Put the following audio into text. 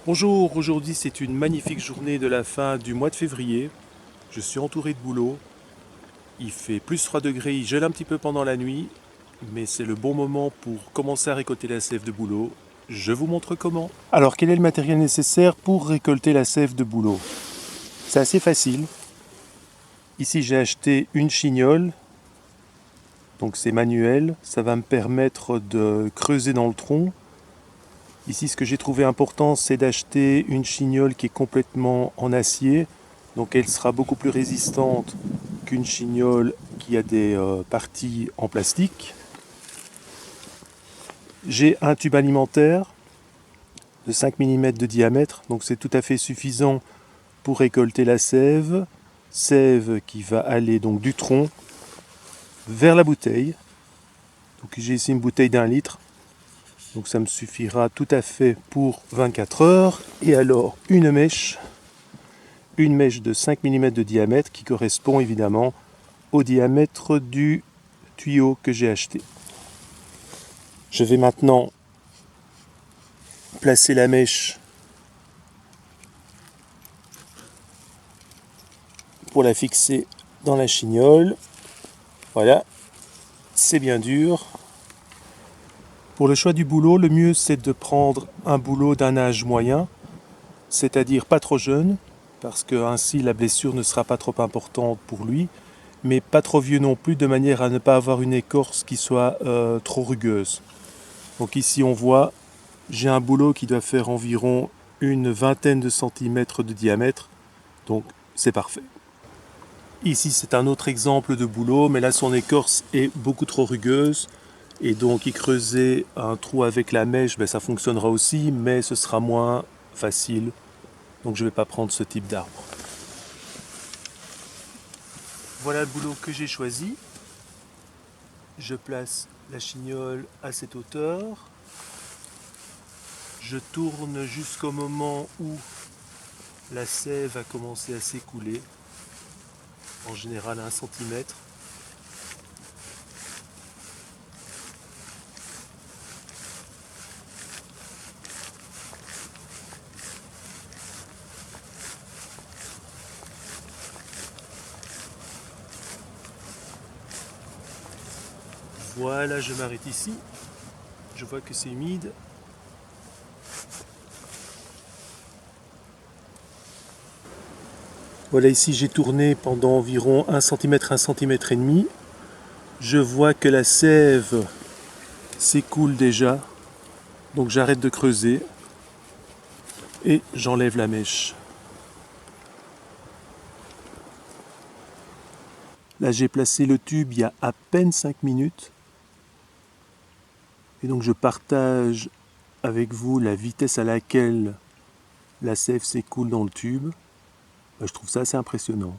Bonjour, aujourd'hui c'est une magnifique journée de la fin du mois de février. Je suis entouré de boulot. Il fait plus 3 degrés, il gèle un petit peu pendant la nuit, mais c'est le bon moment pour commencer à récolter la sève de bouleau. Je vous montre comment. Alors quel est le matériel nécessaire pour récolter la sève de bouleau? C'est assez facile. Ici j'ai acheté une chignole, donc c'est manuel. Ça va me permettre de creuser dans le tronc. Ici, ce que j'ai trouvé important, c'est d'acheter une chignole qui est complètement en acier. Donc elle sera beaucoup plus résistante qu'une chignole qui a des parties en plastique. J'ai un tube alimentaire de 5 mm de diamètre, donc c'est tout à fait suffisant pour récolter la sève. Sève qui va aller donc du tronc vers la bouteille. Donc j'ai ici une bouteille d'1 litre. Donc ça me suffira tout à fait pour 24 heures. Et alors une mèche de 5 mm de diamètre qui correspond évidemment au diamètre du tuyau que j'ai acheté. Je vais maintenant placer la mèche pour la fixer dans la chignole. Voilà, c'est bien dur. Pour le choix du bouleau, le mieux c'est de prendre un bouleau d'un âge moyen, c'est-à-dire pas trop jeune, parce que ainsi la blessure ne sera pas trop importante pour lui, mais pas trop vieux non plus, de manière à ne pas avoir une écorce qui soit trop rugueuse. Donc ici on voit, j'ai un bouleau qui doit faire environ une vingtaine de centimètres de diamètre, donc c'est parfait. Ici c'est un autre exemple de bouleau, mais là son écorce est beaucoup trop rugueuse, et donc y creuser un trou avec la mèche, ça fonctionnera aussi, mais ce sera moins facile, donc je ne vais pas prendre ce type d'arbre. Voilà le bouleau que j'ai choisi. Je place la chignole à cette hauteur. Je tourne jusqu'au moment où la sève a commencé à s'écouler, en général à 1 cm. Voilà, je m'arrête ici. Je vois que c'est humide. Voilà, ici j'ai tourné pendant environ 1 cm, 1 cm et demi. Je vois que la sève s'écoule déjà. Donc j'arrête de creuser et j'enlève la mèche. Là j'ai placé le tube il y a à peine 5 minutes. Et donc je partage avec vous la vitesse à laquelle la sève s'écoule dans le tube. Je trouve ça assez impressionnant.